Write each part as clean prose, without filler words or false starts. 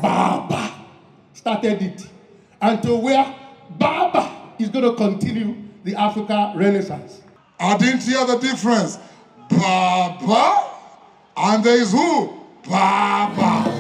Baba started it, and to where Baba is going to continue the Africa Renaissance. I didn't hear the difference. Baba, and there is who? Baba.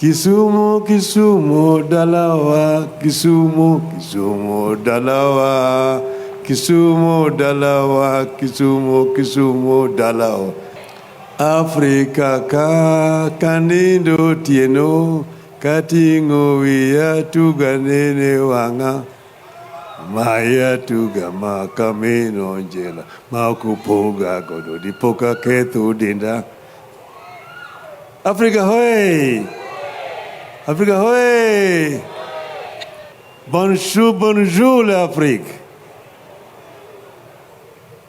Kisumu, Kisumu, Dalawa, Kisumu, Kisumu, Dalawa, Kisumu, Dalawa, Kisumu, Kisumu, Dalawa. Afrika ka kanindo tieno katingo wia tuga nene wanga maya tuga makameno njela makupoga godo dipoka ketu dinda. Africa hoy! Africa hoy! Bonjour, bonjour l'Afrique.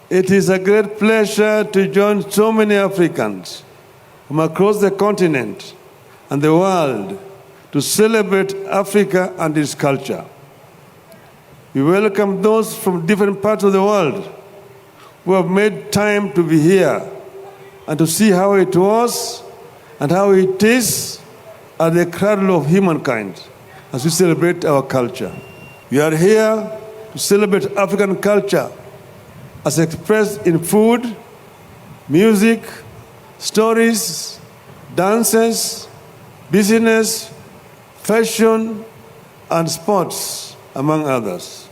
It is a great pleasure to join so many Africans from across the continent and the world to celebrate Africa and its culture. We welcome those from different parts of the world who have made time to be here and to see how it was and how it is at the cradle of humankind as we celebrate our culture. We are here to celebrate African culture as expressed in food, music, stories, dances, business, fashion, and sports, among others.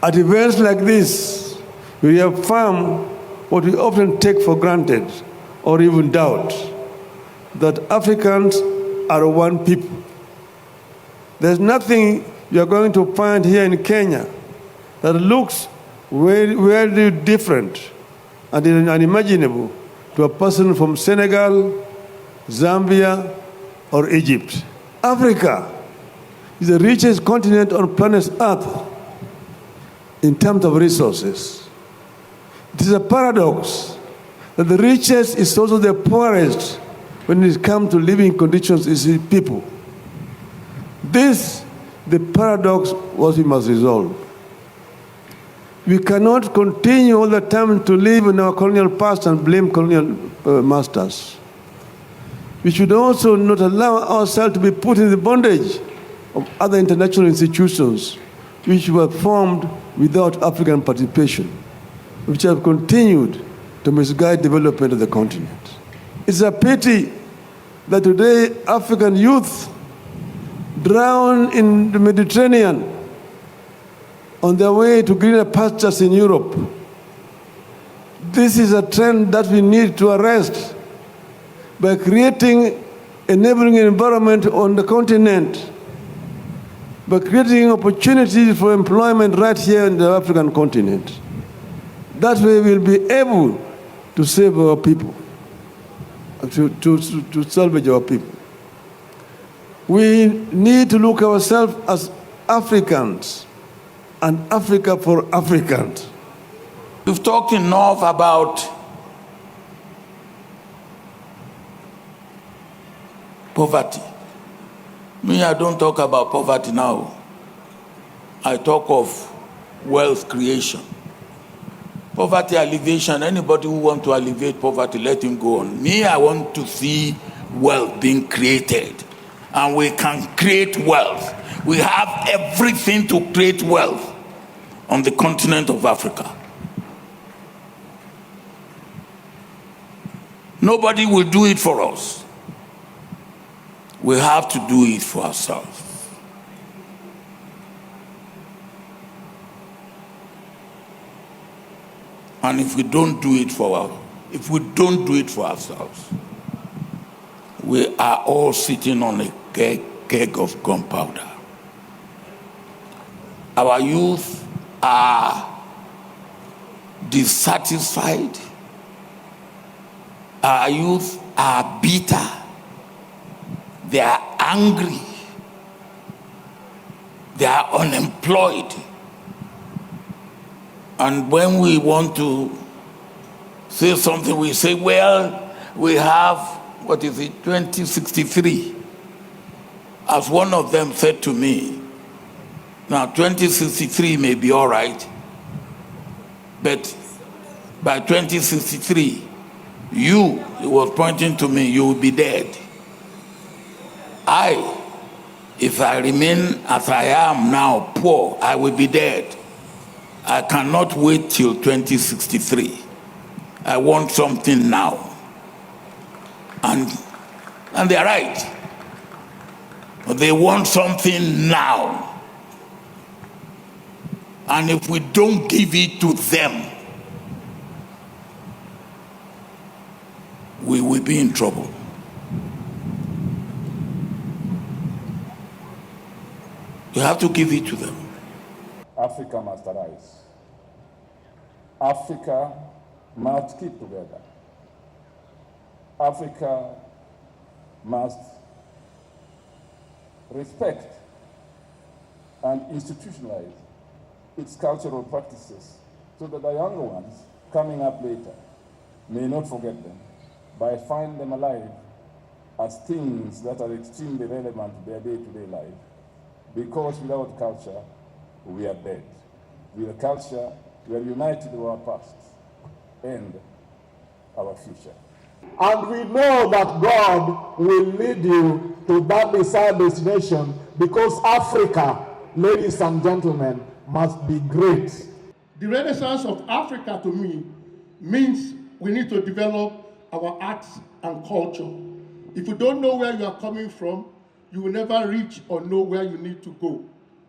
At events like this, we affirm what we often take for granted or even doubt, that Africans are one people. There's nothing you're going to find here in Kenya that looks very different and unimaginable to a person from Senegal, Zambia, or Egypt. Africa is the richest continent on planet Earth in terms of resources. It is a paradox that the richest is also the poorest when it comes to living conditions is the people. This, the paradox, what we must resolve. We cannot continue all the time to live in our colonial past and blame colonial masters. We should also not allow ourselves to be put in the bondage of other international institutions which were formed without African participation, which have continued to misguide development of the continent. It's a pity that today African youth drown in the Mediterranean on their way to greener pastures in Europe. This is a trend that we need to arrest by creating enabling environment on the continent, by creating opportunities for employment right here in the African continent. That way we'll be able to save our people, to salvage our people. We need to look ourselves as Africans and Africa for Africans. We've talked enough about poverty. Me, I don't talk about poverty now. I talk of wealth creation. Poverty alleviation, anybody who wants to alleviate poverty, let him go on. Me, I want to see wealth being created. And we can create wealth. We have everything to create wealth on the continent of Africa. Nobody will do it for us. We have to do it for ourselves. And if we don't do it for ourselves, we are all sitting on a keg of gunpowder. Our youth are dissatisfied. Our youth are bitter. They are angry. They are unemployed. And when we want to say something, we say, well, we have, 2063. As one of them said to me, now 2063 may be all right, but by 2063, he was pointing to me, you will be dead. If I remain as I am now, poor, I will be dead. I cannot wait till 2063. I want something now. And they're right. They want something now. And if we don't give it to them, we will be in trouble. You have to give it to them. Africa must arise. Africa must keep together. Africa must respect and institutionalize its cultural practices so that the younger ones coming up later may not forget them, but find them alive as things that are extremely relevant to their day-to-day life. Because without culture, we are dead. With culture, we are united with our past and our future. And we know that God will lead you to that desired destination, because Africa, ladies and gentlemen, must be great. The renaissance of Africa, to me, means we need to develop our arts and culture. If you don't know where you are coming from, you will never reach or know where you need to go.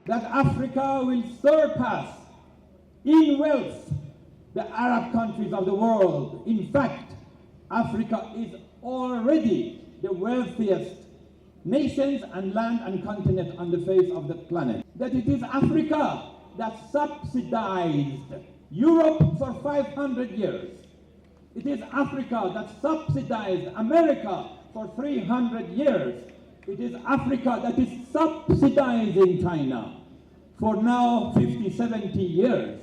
That Africa will surpass in wealth the Arab countries of the world. In fact, Africa is already the wealthiest nations and land and continent on the face of the planet. That it is Africa that subsidized Europe for 500 years. It is Africa that subsidized America for 300 years. It is Africa that is subsidizing China for now 50, 70 years.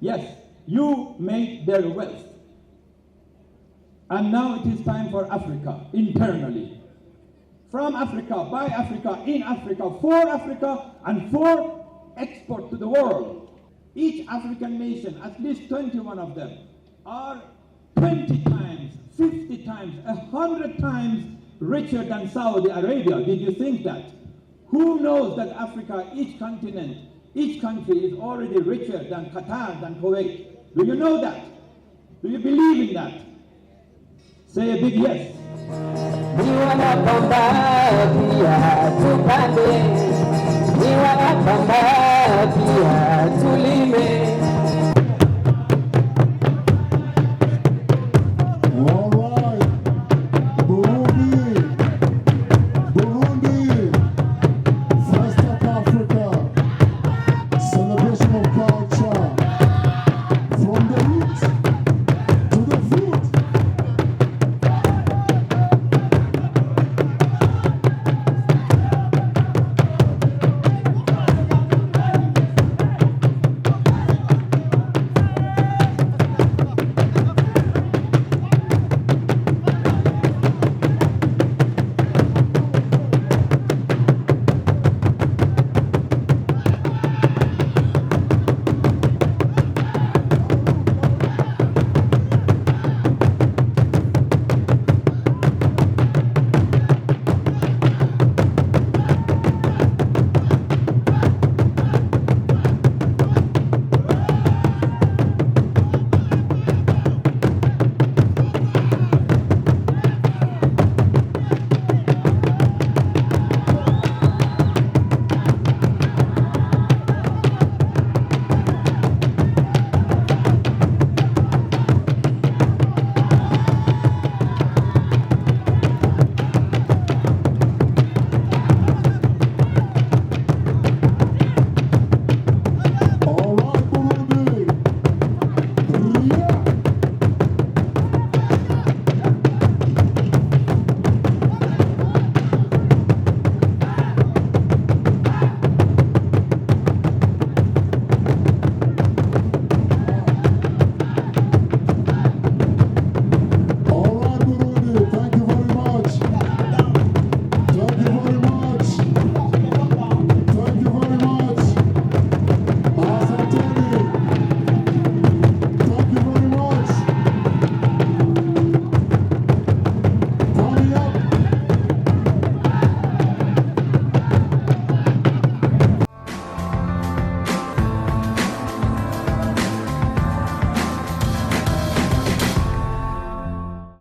Yes, you made their wealth. And now it is time for Africa, internally. From Africa, by Africa, in Africa, for Africa, and for export to the world. Each African nation, at least 21 of them, are 20 times, 50 times, 100 times richer than Saudi Arabia. Did you think that? Who knows that Africa, each continent, each country is already richer than Qatar, than Kuwait? Do you know that? Do you believe in that? Say a big yes. Tulime